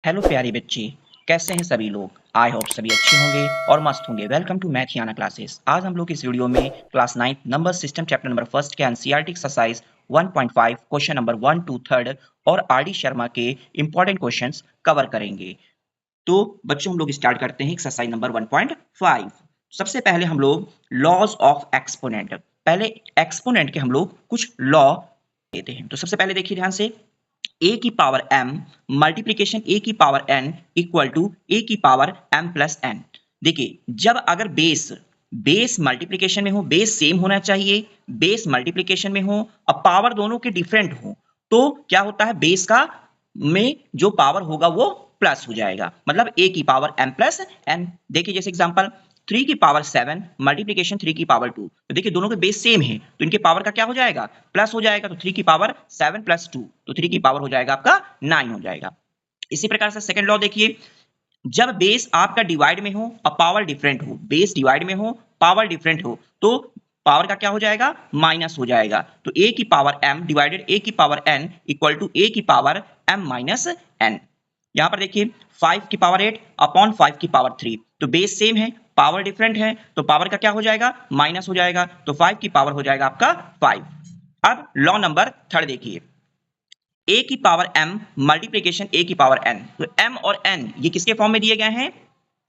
Hello प्यारे बच्चे, कैसे हैं सभी लोग। आई होप सभी अच्छे होंगे और मस्त होंगे। Welcome to Mathiana classes. आज हम लोग इस वीडियो में class 9 number system chapter number first के NCERT exercise 1.5 question number 1 to 3 और आर डी शर्मा के इंपॉर्टेंट क्वेश्चंस कवर करेंगे। तो बच्चों हम लोग स्टार्ट करते हैं एक्सरसाइज नंबर 1.5। सबसे पहले हम लोग लॉज ऑफ एक्सपोनेंट, पहले एक्सपोनेंट के हम लोग कुछ लॉ लेते हैं। तो सबसे पहले देखिए ध्यान से, ए की पावर m मल्टीप्लीकेशन ए की पावर n इक्वल टू ए की पावर m प्लस n। देखिए जब अगर बेस बेस मल्टीप्लीकेशन में हो, बेस सेम होना चाहिए, बेस मल्टीप्लीकेशन में हो और पावर दोनों के डिफरेंट हो, तो क्या होता है, बेस का में जो पावर होगा वो प्लस हो जाएगा, मतलब ए की पावर m प्लस n। देखिए जैसे एग्जांपल 3 की पावर 7 मल्टीप्लीकेशन 3 की पावर 2, तो देखिए दोनों के बेस सेम है तो इनके पावर का क्या हो जाएगा, प्लस हो जाएगा। तो 3 की पावर 7 प्लस 2, तो 3 की पावर हो जाएगा आपका 9 हो जाएगा। इसी प्रकार से सेकंड लॉ देखिए, जब बेस आपका डिवाइड में हो और पावर डिफरेंट हो, बेस डिवाइड में हो पावर डिफरेंट हो, तो पावर का क्या हो जाएगा, माइनस हो जाएगा। तो a की पावर m डिवाइडेड a की power n equal to a की पावर m माइनस n। यहां पर देखिए 5 की पावर 8 अपॉन 5 की पावर 3, तो बेस सेम है पावर डिफरेंट है तो पावर का क्या हो जाएगा, माइनस हो जाएगा। तो 5 की पावर हो जाएगा आपका 5। अब लॉ नंबर थर्ड देखिए, a की पावर m मल्टीप्लीकेशन a की पावर n, तो m और n ये किसके फॉर्म में दिए गए हैं,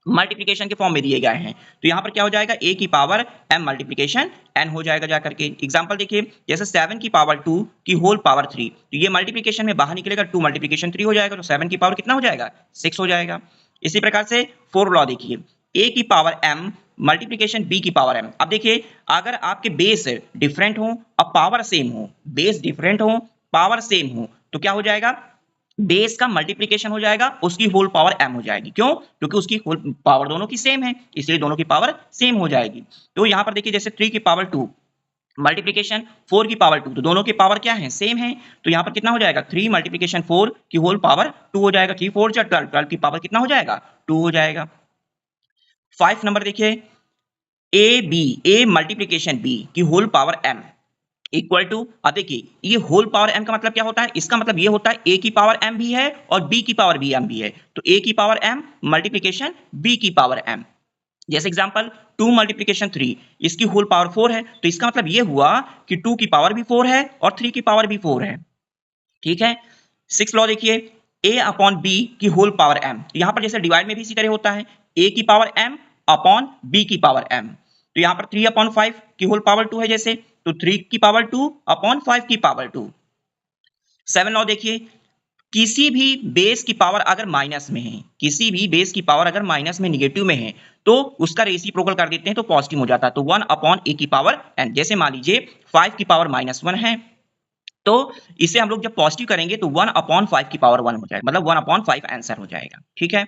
मल्टीप्लीकेशन के फॉर्म में दिए गए हैं। तो यहां पर क्या हो जाएगा, a की पावर m मल्टीप्लीकेशन n हो जाएगा जाकर के। एग्जांपल देखिए जैसे 7 की पावर 2 की होल पावर 3, तो ये मल्टीप्लीकेशन में बाहर निकलेगा, 2 मल्टीप्लीकेशन 3 हो जाएगा, तो 7 की पावर कितना हो जाएगा, 6 हो जाएगा। इसी प्रकार से फोर लॉ देखिए, a की पावर m मल्टीप्लीकेशन b की पावर m। अब देखिए अगर आपके बेस डिफरेंट हो और पावर सेम हो, बेस डिफरेंट हो पावर सेम हो, तो क्या हो जाएगा, बेस का मल्टीप्लीकेशन हो जाएगा, उसकी होल पावर m हो जाएगी। क्यों, क्योंकि उसकी होल पावर दोनों की सेम है, इसलिए दोनों की पावर सेम हो जाएगी। तो यहां पर देखिए जैसे 3 की पावर 2 मल्टीप्लीकेशन 4 की पावर 2, तो दोनों की पावर क्या है, सेम है। तो यहां पर कितना हो जाएगा, 3 मल्टीप्लीकेशन 4 की होल पावर 2 हो जाएगा। 3 4 जा 12, 12 की पावर कितना हो जाएगा, 2 हो जाएगा। 5 नंबर देखिए, ए मल्टीप्लीकेशन बी की whole power m equal to, अब देखिए ये होल पावर m का मतलब क्या होता है, इसका मतलब ये होता है a की पावर m भी है और b की पावर भी m भी है। तो a की पावर m मल्टीप्लीकेशन b की पावर m। जैसे एग्जांपल 2 मल्टीप्लीकेशन 3, इसकी होल पावर 4 है, तो इसका मतलब ये हुआ कि 2 की पावर भी 4 है और 3 की पावर भी 4 है। ठीक है। 6 लॉ देखिए, a अपॉन b की होल पावर m, तो यहां पर जैसे डिवाइड में भी इसी तरह होता है, a की पावर m अपॉन b की पावर m। तो यहां पर 3 अपॉन 5 की होल पावर 2 है जैसे, तो 3 की पावर 2 अपॉन 5 की पावर 2। 7 लॉ देखिए, किसी भी बेस की पावर अगर माइनस में है, किसी भी बेस की पावर अगर माइनस में निगेटिव में है, तो उसका रेसिप्रोकल कर देते हैं तो पॉजिटिव हो जाता है। तो 1 अपॉन a की पावर n, जैसे मान लीजिए 5 की पावर -1 है, तो इसे हम लोग जब पॉजिटिव करेंगे तो 1 अपॉन 5 की पावर 1 हो जाएगा, मतलब 1 अपॉन 5 आंसर हो जाएगा। ठीक है।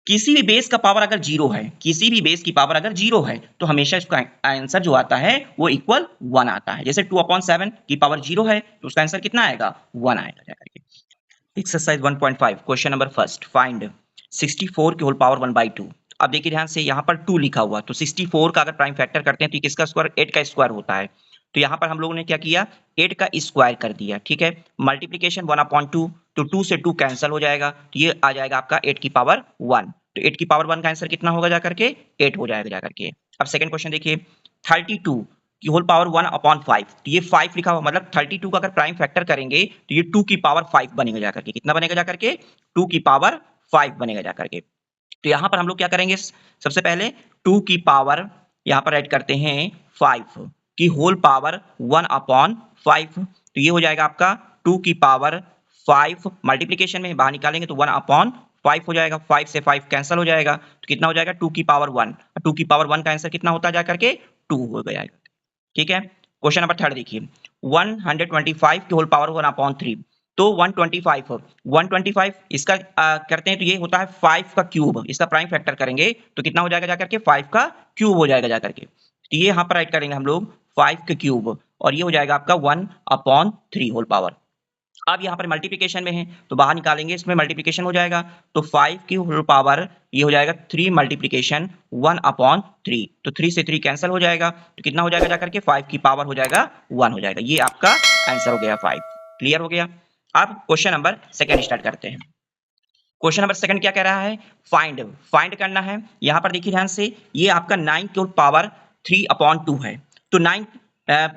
किसी भी बेस का पावर अगर जीरो है, किसी भी बेस की पावर अगर जीरो है, तो हमेशा इसका आंसर जो आता है वो इक्वल 1 आता है। जैसे 2 अपॉन 7 की पावर जीरो है तो उसका आंसर कितना आएगा, 1 आएगा जाकर के। Exercise 1.5 question number first, find 64 की होल पावर 1/2। अब देखिए ध्यान से, यहाँ पर 2 लिखा हुआ, तो 64 का अगर प्राइम फैक्टर करते हैं तो किसका स्क्वायर, 8 का स्क्वायर होता है। तो यहाँ पर हम लोगों ने क्या किया, 8 का स्क्वायर कर दिया। ठीक है। मल्टीप्लीकेशन 1/2, तो 2 से 2 कैंसिल हो जाएगा, तो ये आ जाएगा आपका 8 की पावर 1। तो 8 की पावर 1 का आंसर कितना होगा जाकर के, 8 हो जाएगा जाकर के। अब सेकंड क्वेश्चन देखिए, 32 की होल पावर 1/5, तो ये 5 लिखा हुआ, मतलब 32 का अगर प्राइम फैक्टर करेंगे तो ये 2 की पावर 5 बनेगा जाकर के। कितना बनेगा जाकर के, 2 की पावर 5 बनेगा जाकर के। तो यहां पर हम लोग क्या करेंगे, सबसे पहले 2 की पावर यहां पर ऐड करते हैं 5 की होल पावर 1/5, तो ये हो जाएगा आपका 2 की पावर 5, मल्टीप्लीकेशन में बाहर निकालेंगे तो 1/5 हो जाएगा, 5 से 5 कैंसिल हो जाएगा, तो कितना हो जाएगा 2 की पावर 1। 2 की पावर 1 का आंसर कितना होता है जाकर के, 2 हो जाएगा। ठीक है। क्वेश्चन नंबर थर्ड देखिए, 125 की होल पावर 1/3, तो 125 इसका करते हैं तो ये होता है 5 का क्यूब, इसका प्राइम फैक्टर करेंगे तो कितना हो जाएगा जाकर के, 5 का क्यूब हो जाएगा जाकर के। तो ये यहाँ पर राइट करेंगे हम लोग 5 का क्यूब, और ये हो जाएगा आपका 1/3 होल पावर। अब यहाँ पर मल्टीप्लीकेशन में है तो बाहर निकालेंगे, इसमें मल्टीप्लीकेशन हो जाएगा, तो 5 की होल पावर ये हो जाएगा 3 मल्टीप्लीकेशन 1/3, तो 3 से 3 कैंसिल हो जाएगा, तो कितना हो जाएगा जाकर के, 5 की पावर हो जाएगा 1 हो जाएगा। ये आपका आंसर हो गया 5। क्लियर हो गया। अब क्वेश्चन नंबर सेकंड स्टार्ट करते हैं। क्वेश्चन नंबर सेकंड क्या कह रहा है, फाइंड करना है। यहां पर देखिए ध्यान से, ये आपका 9 की पावर 3/2 है। तो 9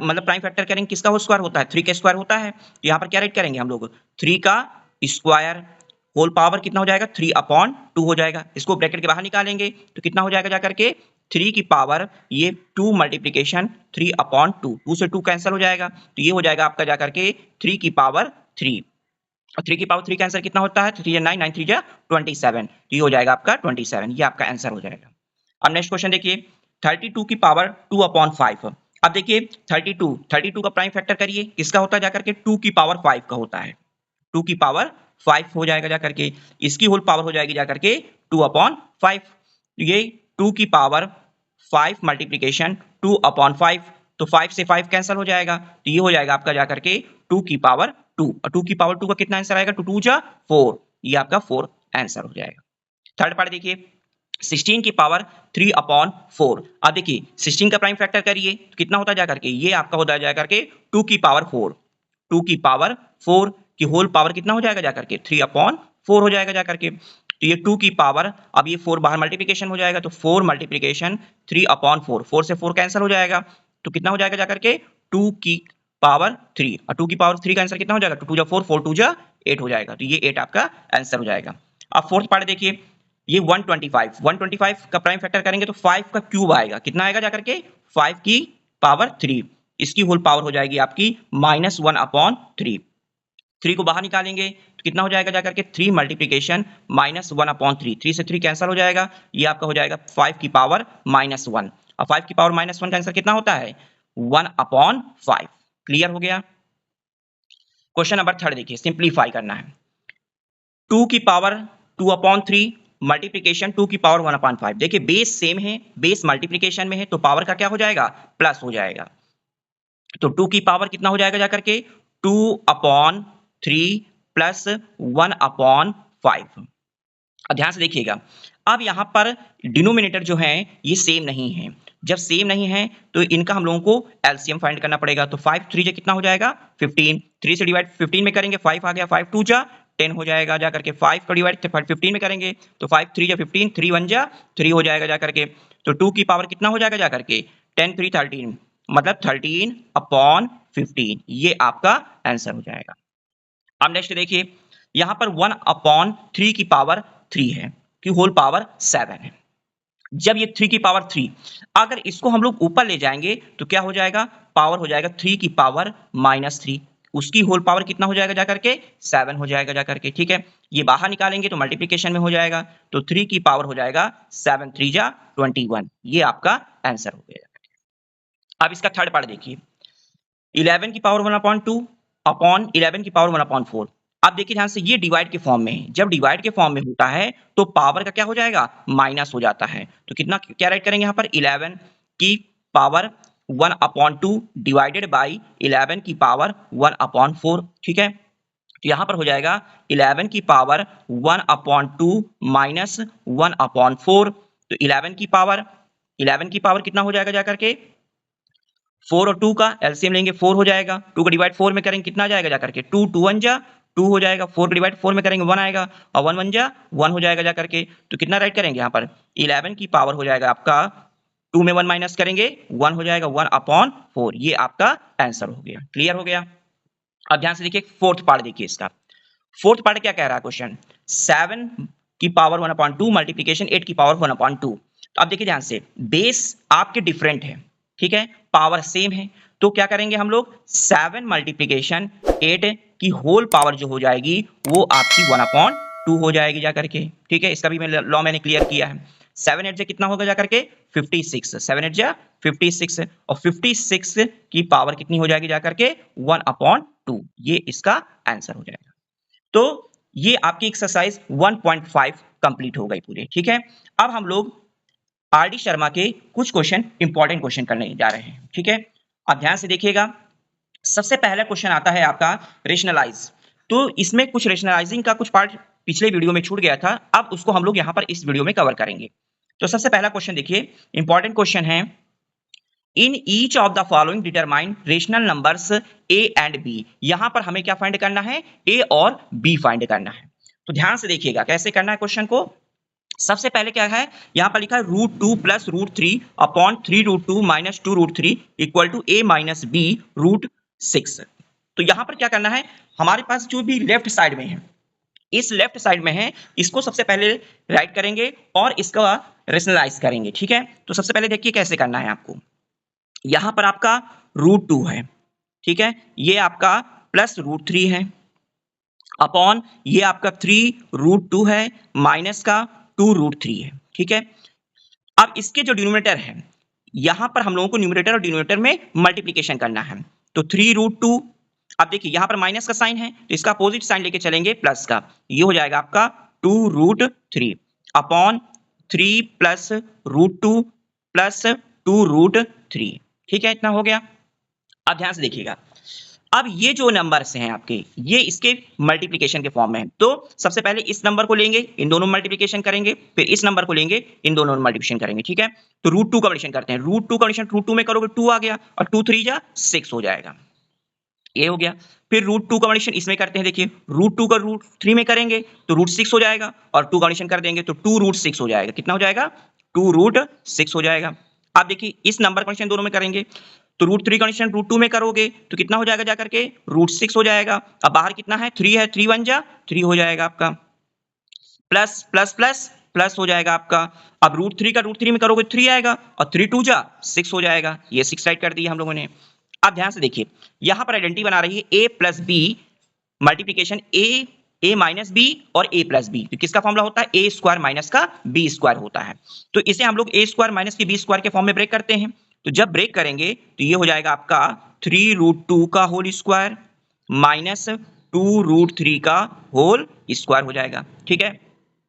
मतलब प्राइम फैक्टर करेंगे किसका होल स्क्वायर होता है, 3 का स्क्वायर होता है। तो यहाँ पर क्या राइट करेंगे हम लोग, 3 का स्क्वायर होल पावर कितना हो जाएगा, 3/2 हो जाएगा। इसको ब्रैकेट के बाहर निकालेंगे तो कितना हो जाएगा जाकर के 3 की पावर ये 2 मल्टीप्लीकेशन 3/2, 2 से 2 कैंसिल हो जाएगा। तो ये हो जाएगा आपका जाकर के 3 की पावर 3, और 3 की पावर 3 का आंसर कितना होता है, 3 9 9 3 27। तो ये हो जाएगा आपका 27, ये आपका आंसर हो जाएगा। अब नेक्स्ट क्वेश्चन देखिए, 32 की पावर 2/5। अब देखिए 32 का प्राइम फैक्टर करिए, किसका होता है जाकर के 2 की पावर 5 का होता है। 2 की पावर 5 हो जाएगा जाकर के, इसकी होल पावर हो जाएगी जाकर के 2/5। ये 2 की पावर 5 मल्टीप्लीकेशन 2/5, तो 5 से 5 कैंसिल हो जाएगा। तो ये हो जाएगा आपका जाकर के 2 की पावर 2, और 2 की पावर 2 का कितना आंसर आएगा, 2 2 जा 4, ये आपका 4 आंसर हो जाएगा। थर्ड पार्ट देखिए, 16 की पावर 3/4। अब देखिए 16 का प्राइम फैक्टर करिए तो कितना होता है जाकर के, ये आपका होता है जाकर के 2 की पावर 4, 2 की पावर 4 की होल पावर कितना हो जाएगा जाकर के 3/4 हो जाएगा जाकर के। तो ये 2 की पावर, अब ये 4 बाहर मल्टीप्लीकेशन हो जाएगा, तो 4 मल्टीप्लीकेशन 3/4, 4 से 4 कैंसिल हो जाएगा। तो कितना हो जाएगा जाकर के 2 की पावर 3, और 2 की पावर 3 का आंसर कितना हो जाएगा, 2 2 जा 4, 4 2 जा 8 हो जाएगा। तो ये 8 आपका आंसर हो जाएगा। अब फोर्थ पार्ट देखिए, ये 125 का प्राइम फैक्टर करेंगे तो 5 का क्यूब आएगा, कितना आएगा जाकर के 5 की पावर 3, इसकी होल पावर हो जाएगी आपकी -1/3। 3 को बाहर निकालेंगे तो कितना हो जाएगा जाकर के 3 मल्टीप्लीकेशन -1/3, 3 से 3 कैंसिल हो जाएगा। ये आपका हो जाएगा 5 की पावर -1, और 5 की पावर -1 का आंसर कितना होता है 1/5। क्लियर हो गया। क्वेश्चन नंबर थर्ड देखिए, सिंप्लीफाई करना है। 2 की पावर 2/3 मल्टीप्लीकेशन 2 की पावर 1/5। देखिए बेस सेम है, बेस मल्टीप्लीकेशन में है, तो पावर का क्या हो जाएगा, प्लस हो जाएगा। तो 2 की पावर कितना हो जाएगा जाकर के 2/3 प्लस 1/5। अब ध्यान से देखिएगा, अब यहां पर डिनोमिनेटर जो है ये सेम नहीं है। जब सेम नहीं है तो इनका हम लोगों को एलसीएम फाइंड करना पड़ेगा। तो 5 3 कितना हो जाएगा 15, 3 से डिवाइड 15 में करेंगे 5 आ गया, 5 2 जा 10 हो जाएगा जाकर के। 5 का डिवाइड 15 में करेंगे तो 5 3 जा 15, 3 1 जा 3 हो जाएगा जाकर के। तो 2 की पावर कितना हो जाएगा जाकर के 10 3 13, मतलब 13/15, ये आपका आंसर हो जाएगा। अब नेक्स्ट देखिए, यहां पर 1/3 की पावर 3 है, की होल पावर 7 है। जब ये 3 की पावर 3, अगर इसको हम लोग ऊपर ले जाएंगे तो क्या हो जाएगा, पावर हो जाएगा 3 की पावर -3, उसकी होल पावर कितना हो जाएगा जाकर के 7 हो जाएगा जाकर के। ठीक है, ये बाहर निकालेंगे तो मल्टीप्लीकेशन में हो जाएगा, तो 3 की पावर हो जाएगा 7 3 जा 21, ये आपका आंसर हो गया। अब इसका थर्ड पार्ट देखिए, 11 की पावर 1/2 अपॉन 11 की पावर 1/4। अब देखिए ध्यान से, ये डिवाइड के फॉर्म में है। जब डिवाइड के फॉर्म में होता है तो पावर का क्या हो जाएगा, माइनस हो जाता है। तो कितना क्या राइट करेंगे यहाँ पर, 11 की पावर 1/2 डिवाइडेड बाई 11 की पावर 1/4। ठीक है, तो यहां पर हो जाएगा 11 की पावर 1/2 माइनस 1/4। तो 11 की पावर कितना हो जाएगा जाकर के 4 और 2 का एलसीएम लेंगे 4 हो जाएगा। 2 का डिवाइड 4 में करेंगे कितना आ जाएगा जाकर के 2 2 1 जा 2 हो जाएगा। 4 का डिवाइड 4 में करेंगे 1 आएगा, और 1 1 जा 1 हो जाएगा जाकर के। तो कितना राइट करेंगे यहाँ पर 11 की पावर हो जाएगा आपका 2 में 1 माइनस करेंगे 1 हो जाएगा 1/4, ये आपका आंसर हो गया। क्लियर हो गया। अब ध्यान से देखिए फोर्थ पार्ट देखिए इसका। फोर्थ पार्ट क्या कह रहा है क्वेश्चन, 7 की पावर 1/2 मल्टीप्लीकेशन 8 की पावर 1/2। तो अब देखिए ध्यान से, बेस आपके डिफरेंट है, ठीक है, पावर सेम है, तो क्या करेंगे हम लोग 7 मल्टीप्लीकेशन 8 की होल पावर जो हो जाएगी वो आपकी 1/2 हो जाएगी जाकर के। ठीक है, इसका भी लॉ मैंने क्लियर किया है। 7 8 कितना होगा जाकर के 56, 7 8 56, और 56 की पावर कितनी हो जाएगी जाकर के 1/2, ये इसका आंसर हो जाएगा। तो ये आपकी एक्सरसाइज 1.5 कंप्लीट हो गई पूरी। ठीक है, अब हम लोग आरडी शर्मा के कुछ क्वेश्चन इंपॉर्टेंट क्वेश्चन करने जा रहे हैं। ठीक है, अब ध्यान से देखिएगा, सबसे पहला क्वेश्चन आता है आपका रेशनलाइज। तो इसमें कुछ रेशनलाइजिंग का कुछ पार्ट पिछले वीडियो में छूट गया था, अब उसको हम लोग यहां पर इस वीडियो में कवर करेंगे। तो सबसे पहला क्वेश्चन देखिए, इंपॉर्टेंट क्वेश्चन है, in each of the following determine rational numbers A and B. यहां पर हमें क्या फाइंड करना है, ए और बी फाइंड करना है। तो ध्यान से देखिएगा कैसे करना है क्वेश्चन को। सबसे पहले क्या है, यहाँ पर लिखा है √2 plus √3 upon 3√2 minus 2√3 equal to a minus b √6। तो यहाँ पर क्या करना है, हमारे पास जो भी लेफ्ट साइड में है, इस लेफ्ट साइड में है, इसको सबसे पहले राइट करेंगे और इसका रेशनलाइज करेंगे। ठीक है, तो सबसे पहले देखिए कैसे करना है आपको। यहाँ पर आपका √2 है, ठीक है, ये आपका प्लस √3 है अपॉन ये आपका 3√2 है माइनस का 2√3 है। ठीक है, अब इसके जो डिनोमिनेटर है, यहां पर हम लोगों को न्यूमरेटर और डिनोमिनेटर में मल्टीप्लीकेशन करना है। तो 3√2, अब देखिए यहां पर माइनस का साइन है तो इसका अपोजिट साइन लेके चलेंगे प्लस का, ये हो जाएगा आपका 2√3 अपॉन 3 प्लस √2 प्लस 2√3। ठीक है, इतना हो गया। अब ध्यान से देखिएगा, अब ये जो नंबर्स हैं आपके, ये इसके मल्टीप्लिकेशन के फॉर्म में है। तो सबसे पहले इस नंबर को लेंगे, इन दोनों में मल्टीप्लिकेशन करेंगे, फिर इस नंबर को लेंगे, इन दोनों में मल्टीप्लिकेशन करेंगे। ठीक है, तो √2 का एडिशन करते हैं। √2 का एडिशन √2 में करोगे 2 आ गया और 2 3 जा 6 हो जाएगा, ये हो गया। फिर √2 का एडिशन इसमें करते हैं, देखिए √2 का √3 में करेंगे तो √6 हो जाएगा और 2 का एडिशन कर देंगे तो 2√6 हो जाएगा। कितना हो जाएगा, 2√6 हो जाएगा। अब देखिए इस नंबर का एडिशन दोनों में करेंगे तो √3 का एडिशन √2 में करोगे तो कितना हो जाएगा, जाकर के √6 हो जाएगा। अब बाहर कितना है, 3 है, 3 1 जा 3 हो जाएगा आपका, प्लस प्लस प्लस प्लस हो जाएगा आपका। अब √3 का √3 में करोगे 3 आएगा और 3 2 जा 6 हो जाएगा, ये 6 राइट कर दिया हम लोगों ने। अब ध्यान से देखिए, यहां पर आइडेंटिटी बना रही है a plus B multiplication a minus B और a प्लस बी। तो किसका फॉर्मूला होता है, a स्क्वायर माइनस का b स्क्वायर होता है। तो इसे हम लोग a स्क्वायर माइनस के b स्क्वायर के फॉर्म में ब्रेक करते हैं। तो जब ब्रेक करेंगे तो ये हो जाएगा आपका 3√2 का होल स्क्वायर माइनस 2√3 का होल स्क्वायर हो जाएगा। ठीक है,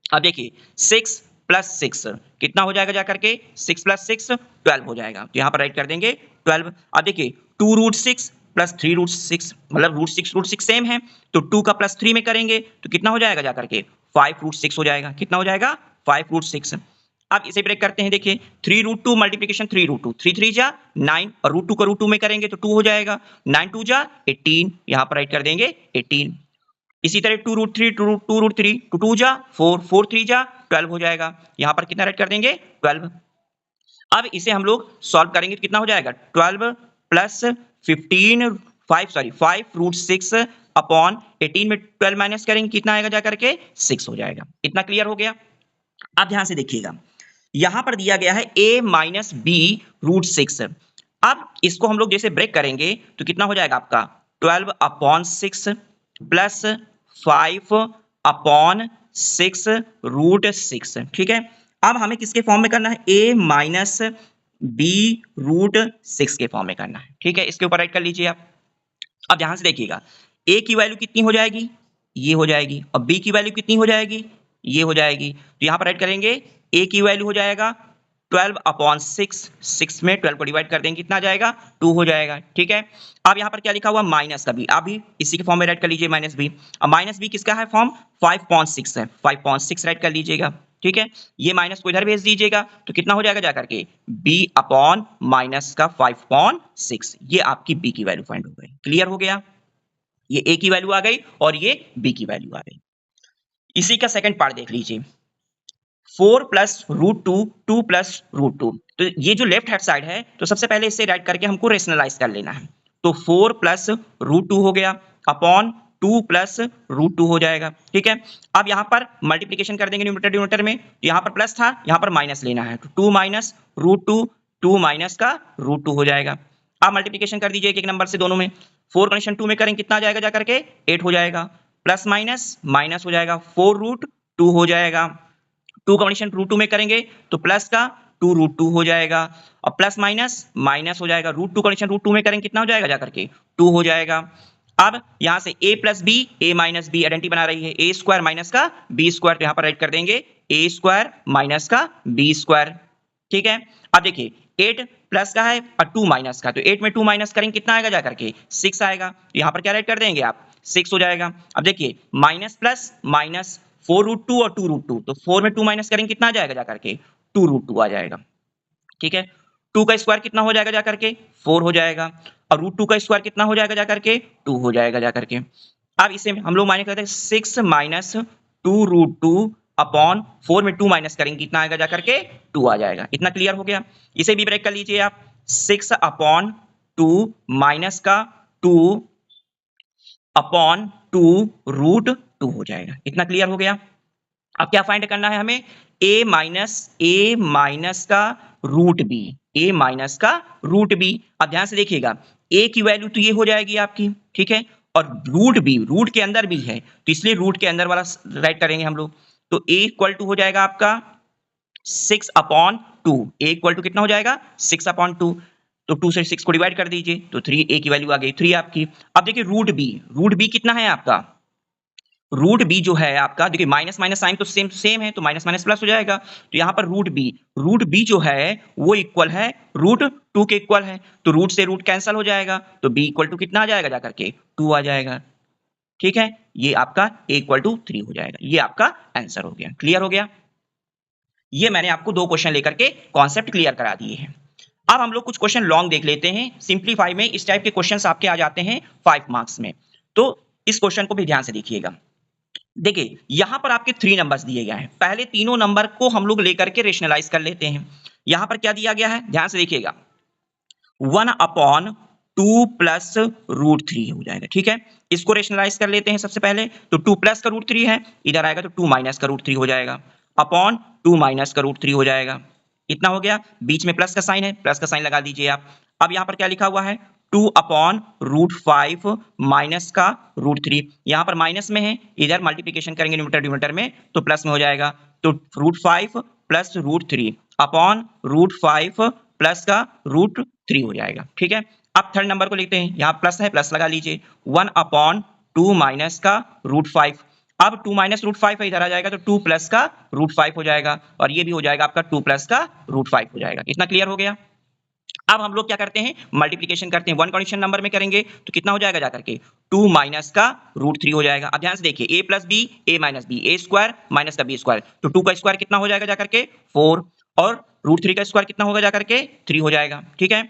अब देखिए 6 प्लस 6 कितना हो जाएगा, जाकर के 6 प्लस 6 12 हो जाएगा। तो यहाँ पर राइट कर देंगे 12। अब देखिए 2√6 प्लस 3√6 मतलब √6 सेम है, तो 2 का प्लस 3 में करेंगे तो कितना हो जाएगा, जाकर के 5√6 हो जाएगा। कितना हो जाएगा, 5√6। अब इसे ब्रेक करते हैं, देखिए 3√2 मल्टीप्लीकेशन 3√2, 3 3 जा 9 और √2 का √2 में करेंगे तो 2 हो जाएगा, 9 2 जा 18, यहाँ पर राइट कर देंगे 18। इसी तरह 2√3 2√3 2 जा 4 4 3 जा 12 हो जाएगा, यहाँ पर कितना राइट कर देंगे 12। अब इसे हम लोग सॉल्व करेंगे तो कितना हो जाएगा, 12 प्लस 15 5√6 अपॉन 18 में 12 माइनस करेंगे कितना आएगा, जाकर के 6 हो जाएगा। इतना क्लियर हो गया। अब ध्यान से देखिएगा, यहां पर दिया गया है a माइनस बी √6। अब इसको हम लोग जैसे ब्रेक करेंगे तो कितना हो जाएगा आपका 12 अपॉन 6 प्लस 5 अपॉन 6 √6। ठीक है, अब हमें किसके फॉर्म में करना है, a माइनस बी √6 के फॉर्म में करना है। ठीक है, इसके ऊपर राइट कर लीजिए आप। अब ध्यान से देखिएगा, a की वैल्यू कितनी हो जाएगी, ये हो जाएगी, और b की वैल्यू कितनी हो जाएगी, ये हो जाएगी। तो यहां पर राइट करेंगे, a की वैल्यू हो जाएगा 12 अपॉन 6, 6 में 12 को डिवाइड कर देंगे कितना आ जाएगा, 2 हो जाएगा। ठीक है, अब यहाँ पर क्या लिखा हुआ, माइनस का बी, अभी इसी के फॉर्म में राइट कर लीजिए माइनस बी। अब माइनस बी किसका है फॉर्म, 5.6 है, 5.6 राइट कर लीजिएगा। ठीक है, ये माइनस को इधर भेज दीजिएगा तो कितना हो जाएगा, जाकर के b अपॉन माइनस का 5.6, ये आपकी b की वैल्यू फाइंड हो गई। क्लियर हो गया, ये a की वैल्यू आ गई और ये b की वैल्यू आ गई। इसी का सेकंड पार्ट देख लीजिए, 4 प्लस √2 2 प्लस √2। तो ये जो लेफ्ट हैंड साइड है, तो सबसे पहले इसे राइट करके हमको रेशनलाइज कर लेना है। तो 4 प्लस √2 हो गया अपॉन 2 प्लस √2 हो जाएगा। ठीक है, अब यहाँ पर मल्टीप्लीकेशन कर देंगे न्यूमरेटर डिनोमिनेटर में, यहाँ पर प्लस था, यहाँ पर माइनस लेना है, तो 2 माइनस √2, 2 माइनस का √2 हो जाएगा। अब मल्टीप्लीकेशन कर दीजिए एक एक नंबर से दोनों में, 4 कनेक्शन 2 में करेंगे कितना आ जाएगा, जाकर के 8 हो जाएगा, प्लस माइनस माइनस हो जाएगा, 4√2 हो जाएगा। 2 का एडिशन √2 में करेंगे तो प्लस का 2√2 हो जाएगा, और प्लस माइनस माइनस हो जाएगा, √2 का एडिशन √2 में करेंगे कितना हो जाएगा, जाकर के 2 हो जाएगा। अब यहां से a plus B a minus B identity बना रही है, a स्क्वायर माइनस का b स्क्वायर, तो यहां पर राइट कर देंगे a स्क्वायर माइनस का b स्क्वायर। ठीक है, अब देखिए 8 प्लस का है और 2 माइनस का, तो 8 में 2 माइनस करेंगे कितना आएगा, जाकर के 6 आएगा, तो यहां पर क्या राइट कर देंगे आप, 6 हो जाएगा। अब देखिए माइनस प्लस माइनस 4√2 और 2√2, तो 4 में 2 माइनस करेंगे कितना आ जाएगा, जाकर के 2√2 आ जाएगा। ठीक है, 2 का स्क्वायर कितना हो जाएगा, जाकर के 4 हो जाएगा, और √2 का स्क्वायर कितना हो जाएगा, जाकर के 2 हो जाएगा, जाकर के। अब इसे हम लोग माइनस करते हैं, 6 माइनस 2√2 अपॉन 4 में 2 माइनस करेंगे कितना आएगा जाकर के 2 आ जाएगा। इतना क्लियर हो गया। इसे भी ब्रेक कर लीजिए आप, 6 अपॉन 2 माइनस का 2 अपॉन 2√2 हो जाएगा। इतना क्लियर हो गया। अब क्या फाइंड करना है हमें, a माइनस का रूट बी, a माइनस का रूट बी। अब ध्यान से देखिएगा, a की वैल्यू तो ये हो जाएगी आपकी, ठीक है, और रूट बी रूट के अंदर भी है तो इसलिए रूट के अंदर वाला राइट करेंगे हम लोग। तो a इक्वल टू हो जाएगा आपका 6 अपॉन 2, a इक्वल टू कितना हो जाएगा 6 अपॉन 2। तो 2 से 6 को डिवाइड कर दीजिए तो 3, a की वैल्यू आ गई 3 आपकी। अब देखिए रूट बी कितना है आपका, रूट बी जो है आपका, देखिए माइनस माइनस साइन तो सेम सेम है तो माइनस माइनस प्लस हो जाएगा। तो यहां पर रूट बी जो है वो इक्वल है √2 के इक्वल है, तो रूट से रूट कैंसिल हो जाएगा तो b इक्वल टू कितना आ जाएगा जाकर के 2 आ जाएगा। ठीक है, ये आपका a इक्वल टू 3 हो जाएगा। ये आपका आंसर हो गया। क्लियर हो गया। ये मैंने आपको 2 क्वेश्चन लेकर के कॉन्सेप्ट क्लियर करा दिए हैं। अब हम लोग कुछ क्वेश्चन लॉन्ग देख लेते हैं। सिंप्लीफाई में इस टाइप के क्वेश्चंस आपके आ जाते हैं 5 मार्क्स में, तो इस क्वेश्चन को भी ध्यान से देखिएगा। देखिए यहां पर आपके 3 नंबर्स दिए गए हैं, पहले तीनों नंबर को हम लोग लेकर के रेशनलाइज कर लेते हैं। यहां पर क्या दिया गया है ध्यान से देखिएगा, 1 अपॉन 2 प्लस √3 हो जाएगा। ठीक है, इसको रेशनलाइज कर लेते हैं सबसे पहले। तो 2 प्लस का √3 है, इधर आएगा तो 2 माइनस का √3 हो जाएगा, अपॉन 2 माइनस का √3 हो जाएगा। इतना हो गया, बीच में प्लस का साइन है, प्लस का साइन लगा दीजिए आप। अब यहां पर क्या लिखा हुआ है, 2 अपॉन √5 माइनस का √3, यहां पर माइनस में है, इधर मल्टीप्लीकेशन करेंगे न्यूमरेटर डिनोमिनेटर में तो प्लस में हो जाएगा। तो √5 प्लस √3 अपॉन √5 प्लस का √3 हो जाएगा। ठीक है, अब थर्ड नंबर को लिखते हैं, यहां प्लस है प्लस लगा लीजिए, 1 अपॉन 2 माइनस का √5। अब 2 माइनस √5 है, इधर आ जाएगा तो 2 प्लस का √5 हो जाएगा, और ये भी हो जाएगा आपका 2 प्लस का √5 हो जाएगा। इतना क्लियर हो गया। अब हम लोग क्या करते हैं, मल्टीप्लीकेशन करते हैं। 1 कंडीशन नंबर में करेंगे तो कितना हो जाएगा जाकर के 2 माइनस का √3 हो जाएगा। अब ध्यान से देखिए, a plus B a minus B, a square minus का b स्क्वायर, तो 2 का स्क्वायर कितना हो जाएगा जाकर के 4, और √3 का स्क्वायर कितना होगा जाकर के 3 हो जाएगा। ठीक है,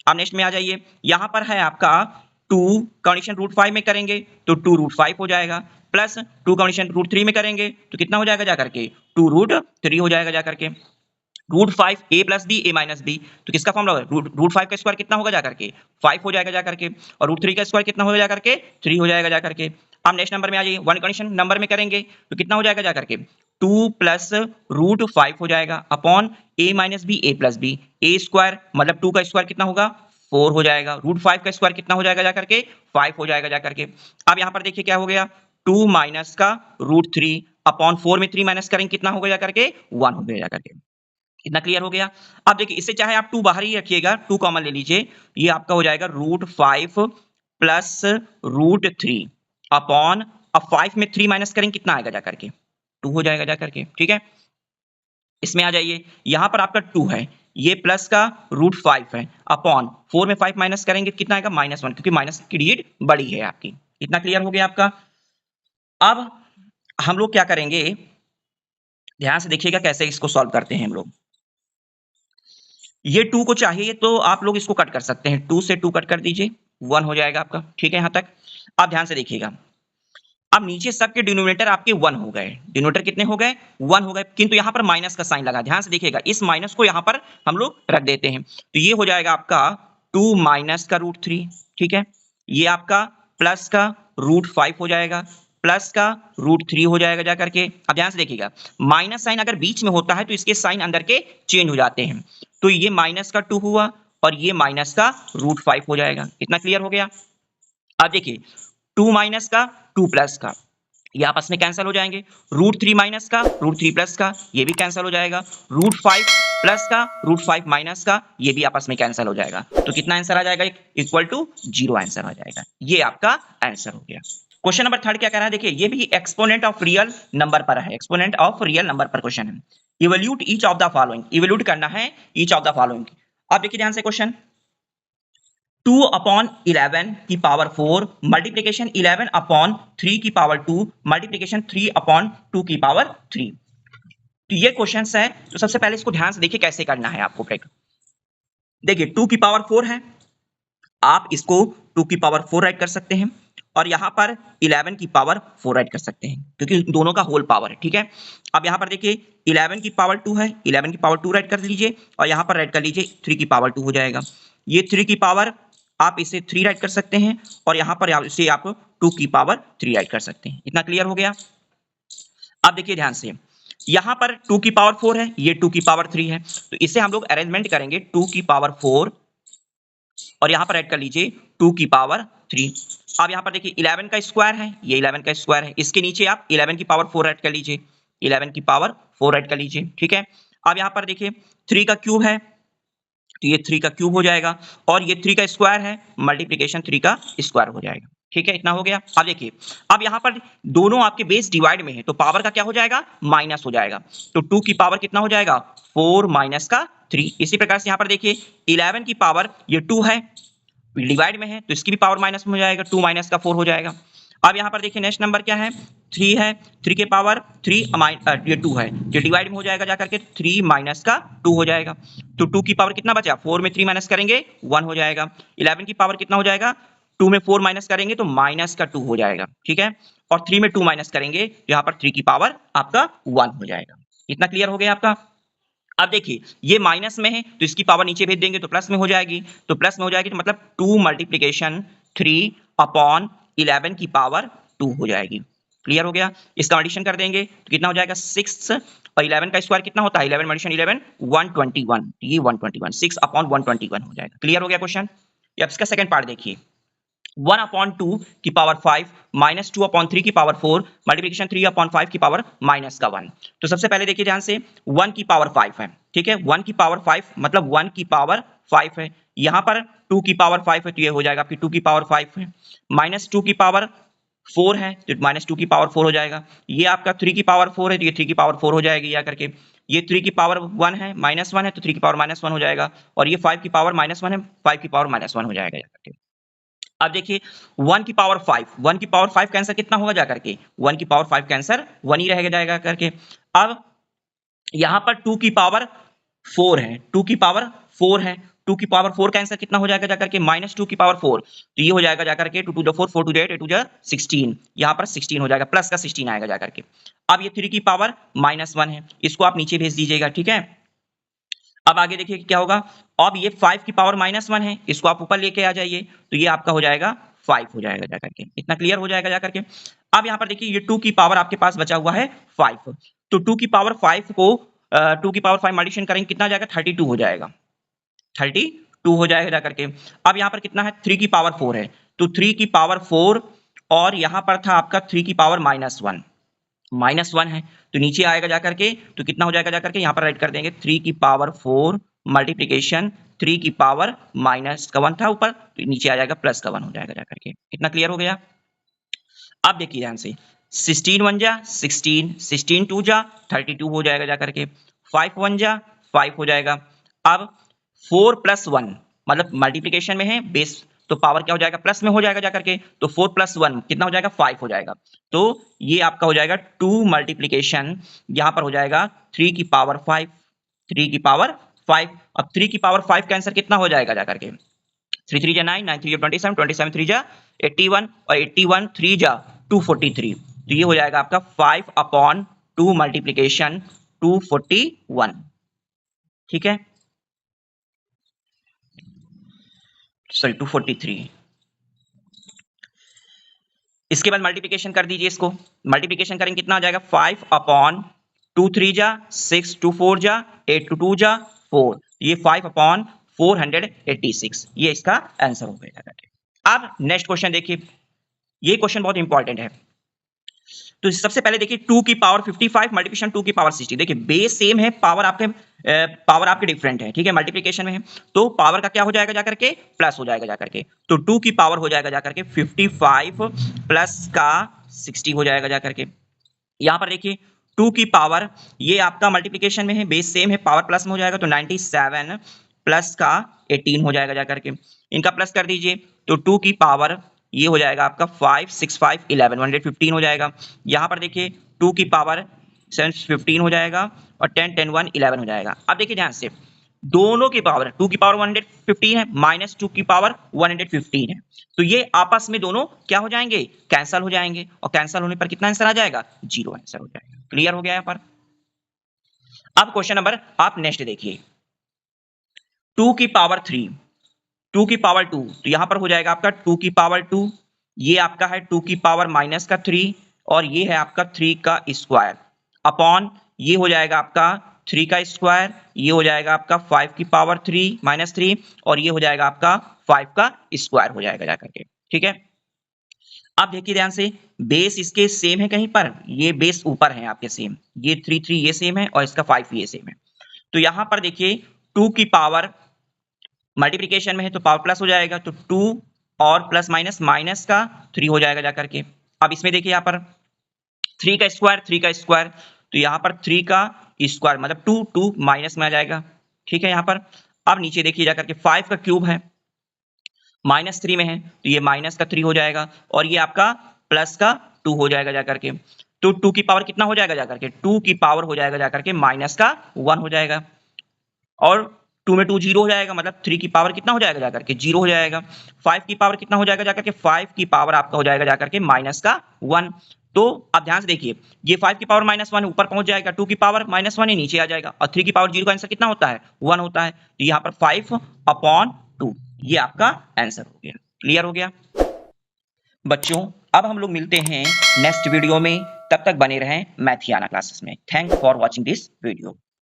अब नेक्स्ट में आ जाइए, यहां पर है आपका 2 कंडीशन √5 में करेंगे तो 2√5 हो जाएगा, प्लस 2 कंडीशन √3 में करेंगे तो कितना हो जाएगा जाकर के 2√3 हो जाएगा जाकर के। √5 a plus B a minus B, तो किसका फॉर्मूला होगा, √5 का स्क्वायर कितना होगा जाकर के 5 हो जाएगा जाकर के, और √3 का स्क्वायर कितना होगा जाकर के 3 हो जाएगा जाकर के। अब नेक्स्ट नंबर में आ जाइए, 1 कंडीशन नंबर में करेंगे तो कितना हो जाएगा जाकर के 2 प्लस √5 हो जाएगा, upon a minus B a plus B, a square मतलब 2 का स्क्वायर कितना होगा 4 हो जाएगा, √5 का स्क्वायर कितना हो जाएगा जाकर के 5 हो जाएगा जाकर के। अब यहाँ पर देखिए क्या हो गया, 2 माइनस का √3 अपॉन 4 में 3 माइनस करेंगे कितना होगा जाकर के 1 हो गया जाकर के। इतना क्लियर हो गया। अब देखिए इससे चाहे आप 2 बाहर ही रखिएगा, 2 कॉमन ले लीजिए, ये आपका हो जाएगा √5 प्लस √3 अपॉन, अब 5 में 3 माइनस करेंगे कितना आएगा जाकर के 2 हो जाएगा जाकर के। ठीक है, इसमें आ जाइए, यहां पर आपका 2 है, ये प्लस का √5 है, अपॉन 4 में 5 माइनस करेंगे कितना आएगा -1, क्योंकि माइनस की डिजिट बड़ी है आपकी। इतना क्लियर हो गया आपका। अब हम लोग क्या करेंगे, ध्यान से देखिएगा कैसे इसको सॉल्व करते हैं हम लोग। ये 2 को चाहिए तो आप लोग इसको कट कर सकते हैं, 2 से 2 कट कर दीजिए, 1 हो जाएगा आपका। ठीक है, यहां तक। अब ध्यान से देखिएगा, अब नीचे सबके डिनोमिनेटर आपके 1 हो गए, डिनोमिनेटर कितने हो गए 1 हो गए, किंतु यहां पर माइनस का साइन लगा। ध्यान से देखिएगा, इस माइनस को यहां पर हम लोग रख देते हैं, तो ये हो जाएगा आपका 2 माइनस का √3। ठीक है, ये आपका प्लस का √5 हो जाएगा, प्लस का √3 हो जाएगा जाकर के। अब ध्यान से देखिएगा, माइनस साइन अगर बीच में होता है तो इसके साइन अंदर के चेंज हो जाते हैं, तो ये माइनस का 2 हुआ और ये माइनस का √5 हो जाएगा। इतना क्लियर हो गया। अब देखिए 2 माइनस का 2 प्लस का, ये आपस में कैंसिल हो जाएंगे, √3 माइनस का √3 प्लस का, ये भी कैंसिल हो जाएगा, √5 प्लस का √5 माइनस का, ये भी आपस में कैंसिल हो जाएगा। तो कितना आंसर आ जाएगा, इक्वल टू 0 आंसर आ जाएगा। ये आपका आंसर हो गया। क्वेश्चन नंबर 3 क्या कह रहा है, देखिए ये भी एक्सपोनेंट ऑफ रियल नंबर पर है, एक्सपोनेंट ऑफ रियल नंबर पर क्वेश्चन है। Evaluate each of the following, evaluate करना है ईच ऑफ द फॉलोइंग। अब देखिए ध्यान से क्वेश्चन, 2 अपॉन 11 की पावर 4 मल्टीप्लीकेशन 11 अपॉन 3 की पावर 2 मल्टीप्लीकेशन 3 अपॉन 2 की पावर 3। तो ये क्वेश्चंस है, तो सबसे पहले इसको ध्यान से देखिए कैसे करना है आपको। देखिए 2 की पावर 4 है, आप इसको 2 की पावर 4 राइट कर सकते हैं, और यहाँ पर 11 की पावर 4 राइट कर सकते हैं क्योंकि दोनों का होल पावर है, ठीक है। अब यहाँ पर देखिए 11 की पावर 2 है, 11 की पावर 2 राइट कर लीजिए और यहाँ पर राइट कर लीजिए 3 की पावर 2 हो जाएगा। ये 3 की पावर आप इसे 3 राइट कर सकते हैं और यहाँ पर इसे आप 2 की पावर 3 राइट कर सकते हैं। इतना क्लियर हो गया। अब देखिए ध्यान से, यहाँ पर 2 की पावर 4 है, ये 2 की पावर 3 है, तो इसे हम लोग अरेंजमेंट करेंगे 2 की पावर 4 और यहाँ पर ऐड कर लीजिए 2 की पावर 3। अब यहाँ पर देखिए 11 का स्क्वायर है, ये 11 का स्क्वायर है, इसके नीचे आप 11 की पावर 4 ऐड कर लीजिए, 11 की पावर 4 ऐड कर लीजिए, ठीक है। अब यहाँ पर देखिए 3 का क्यूब है, तो ये 3 का क्यूब हो जाएगा और ये 3 का स्क्वायर है, मल्टीप्लिकेशन 3 का स्क्वायर हो जाएगा, ठीक है। इतना हो गया। अब देखिए, अब यहाँ पर दोनों आपके बेस डिवाइड में है तो पावर का क्या हो जाएगा, माइनस हो जाएगा, तो 2 की पावर कितना हो जाएगा, 4 माइनस का 3। इसी प्रकार से यहाँ पर देखिए 11 की पावर ये 2 है, डिवाइड में है तो इसकी भी पावर माइनस में हो जाएगा, 2 माइनस का 4 हो जाएगा। अब यहाँ पर देखिए नेक्स्ट नंबर क्या है, 3 है, 3 के पावर 3 ये 2 है, ये डिवाइड में हो जाएगा जाकर के 3 माइनस का 2 हो जाएगा, तो 2 की पावर कितना बचा, 4 में 3 माइनस करेंगे 1 हो जाएगा। 11 की पावर कितना हो जाएगा, 2 में 4 माइनस करेंगे तो माइनस का 2 हो जाएगा, ठीक है। और 3 में 2 माइनस करेंगे तो यहाँ पर 3 की पावर आपका 1 हो जाएगा। इतना क्लियर हो गया आपका। अब देखिए ये माइनस में है तो इसकी पावर नीचे भेज देंगे तो प्लस में हो जाएगी, तो प्लस में हो जाएगी तो मतलब 2 मल्टीप्लिकेशन 3 अपॉन 11 की पावर 2 हो जाएगी। क्लियर हो गया। इसका एडिशन कर देंगे तो कितना हो जाएगा 6 और 11 का स्क्वायर कितना होता है, 11 एडिशन 11 121, ये 121 6 अपॉन 121 हो जाएगा। क्लियर हो गया क्वेश्चन। अब इसका सेकंड पार्ट देखिए, 1 अपॉन 2 की पावर 5 माइनस 2 अपॉन 3 की पावर 4 मल्टीप्लिकेशन 3 अपॉन 5 की पावर माइनस का 1। तो सबसे पहले देखिए ध्यान से 1 की पावर 5 है, ठीक है, 1 की पावर 5 मतलब 1 की पावर 5 है, यहाँ पर 2 की पावर 5 है तो ये हो जाएगा आपकी 2 की पावर 5 है, माइनस 2 की पावर 4 है तो माइनस 2 की पावर 4 हो जाएगा, ये आपका 3 की पावर 4 है तो ये 3 की पावर 4 हो जाएगी या करके, ये 3 की पावर 1 है माइनस 1 है तो 3 की पावर माइनस 1 हो जाएगा, और ये 5 की पावर माइनस 1 है 5 की पावर माइनस 1 हो जाएगा या करके। अब देखिए 1 की पावर 5, 1 की पावर 5 का आंसर कितना होगा जाकर के, 1 की पावर 5 का आंसर 1 ही रहेगा जाएगा करके। अब यहां पर 2 की पावर 4 है, 2 की पावर 4 है, 2 की पावर 4 का आंसर कितना हो जाएगा जाकर के माइनस 2 की पावर 4, तो ये हो जाएगा जाकर के 2 to the 4 4 to the 8 8 to the 16, यहां पर 16 हो जाएगा, प्लस का 16 आएगा जाकर के। अब ये 3 की पावर माइनस 1 है, इसको आप नीचे भेज दीजिएगा, ठीक है। अब आगे देखिए क्या होगा, अब ये 5 की पावर माइनस 1 है, इसको आप ऊपर लेके आ जाइए तो ये आपका हो जाएगा 5 हो जाएगा जाकर के। इतना क्लियर हो जाएगा जाकर के। अब यहाँ पर देखिए ये 2 की पावर आपके पास बचा हुआ है 5, तो 2 की पावर 5 को 2 की पावर 5 मल्टीप्लिकेशन करेंगे कितना आ जाएगा 32 हो जाएगा, 32 हो जाएगा जाकर के। अब यहाँ पर कितना है 3 की पावर 4 है, तो 3 की पावर 4 और यहाँ पर था आपका 3 की पावर माइनस 1 है तो नीचे आएगा जाकर के तो कितना हो जाएगा जाकर के, यहाँ पर राइट कर देंगे 3 की पावर 4 मल्टीप्लिकेशन 3 की पावर माइनस का 1 था ऊपर तो नीचे आ जाएगा प्लस का 1 हो जाएगा जाकर के। इतना क्लियर हो गया। अब देखिए ध्यान से 16 1 जा 16, 16 2 जा 32 हो जाएगा जाकर के, 5 1 जा 5 हो जाएगा। अब 4 प्लस 1 मतलब मल्टीप्लिकेशन में है बेस तो पावर क्या हो जाएगा प्लस में हो जाएगा जाकर के, तो 4 प्लस 1 कितना हो जाएगा 5 हो जाएगा, तो ये आपका हो जाएगा 2 मल्टीप्लिकेशन यहां पर हो जाएगा 3 की पावर 5, 3 की पावर 5। अब 3 की पावर 5 का आंसर कितना हो जाएगा जाकर के, 3 3 जा 9, 9 3 जा 27, 27 3 जा 81 और 81 3 जा 243, तो ये हो जाएगा आपका 5 अपॉन 2 मल्टीप्लिकेशन 241, ठीक है, सॉरी 243। इसके बाद मल्टीप्लिकेशन कर दीजिए, इसको मल्टीप्लिकेशन करेंगे कितना आ जाएगा 5 अपॉन 2 3 जा 6 2 4 जा 8 2 जा 4, ये 5 अपॉन 486, ये इसका आंसर हो गया। अब नेक्स्ट क्वेश्चन देखिए, ये क्वेश्चन बहुत इंपॉर्टेंट है। तो सबसे पहले देखिए 2 की पावर 55 मल्टीप्लिकेशन 2 की पावर 60, देखिए बेस सेम है, पावर आपके डिफरेंट है, ठीक है, मल्टीप्लिकेशन में है तो पावर का क्या हो जाएगा जाकर के प्लस हो जाएगा जाकर के, तो 2 की पावर हो जाएगा जाकर के 55 प्लस का 60 हो जाएगा जाकर के। यहां पर देखिए 2 की पावर ये आपका मल्टीप्लिकेशन में है बेस सेम है, पावर प्लस में हो जाएगा तो 97 प्लस का 18 हो जाएगा जाकर के, इनका प्लस कर दीजिए तो 2 की पावर ये हो जाएगा आपका 5 6 5 11 115 हो जाएगा। यहां पर देखिए 2 की पावर 15 हो जाएगा और 10 10 1 11 हो जाएगा। अब देखिए ध्यान से दोनों की पावर 2 की पावर 115 है माइनस 2 की पावर 115 है, तो ये आपस में दोनों क्या हो जाएंगे, कैंसल हो जाएंगे, और कैंसल होने पर कितना आंसर आ जाएगा, 0 आंसर हो जाएगा। क्लियर हो गया यहाँ पर। अब क्वेश्चन नंबर आप नेक्स्ट देखिए, 2 की पावर 3, 2 की पावर 2, तो यहां पर हो जाएगा आपका 2 की पावर 2, ये आपका है 2 की पावर माइनस का 3, और ये है आपका 3 का स्क्वायर अपॉन ये हो जाएगा आपका 3 का स्क्वायर, ये हो जाएगा आपका 5 की पावर 3 माइनस 3, और ये हो जाएगा आपका 5 का स्क्वायर हो जाएगा जाकर के। ठीक है, अब देखिए ध्यान से, बेस इसके सेम है कहीं पर, ये बेस ऊपर है आपके सेम, ये 3 3 ये सेम है और इसका 5 ये सेम है। तो यहां पर देखिए 2 की पावर मल्टीप्लिकेशन में है तो पावर प्लस हो जाएगा, तो 2 और प्लस माइनस माइनस का 3 हो जाएगा जाकर के। अब इसमें देखिए यहाँ पर 3 का स्क्वायर 3 का स्क्वायर, तो यहाँ पर 3 का स्क्वायर मतलब 2 2 माइनस में आ जाएगा। ठीक है, यहाँ पर अब नीचे देखिए जाकर के 5 का क्यूब है माइनस 3 में है, तो ये माइनस का 3 हो जाएगा, और ये आपका प्लस का 2 हो जाएगा जाकर के। तो 2 की पावर कितना हो जाएगा जाकर के, 2 की पावर हो जाएगा जाकर के माइनस का 1 हो जाएगा, और 2 में 2 जीरो हो जाएगा, मतलब 3 की पावर कितना हो जाएगा जाकर के 0 हो जाएगा। 5 की पावर कितना हो जाएगा जाकर के, 5 की पावर आपका हो जाएगा जाकर के माइनस का 1। तो अब ध्यान से देखिए, ये 5 की पावर माइनस 1 ऊपर पहुंच जाएगा, 2 की पावर माइनस 1 नीचे आ जाएगा, और 3 की पावर 0 का आंसर कितना होता है, 1 होता है। तो यहाँ पर 5/2 ये आपका आंसर हो गया। क्लियर हो गया बच्चों। अब हम लोग मिलते हैं नेक्स्ट वीडियो में, तब तक बने रहें मैथियाना क्लासेस में। Thank for watching this video.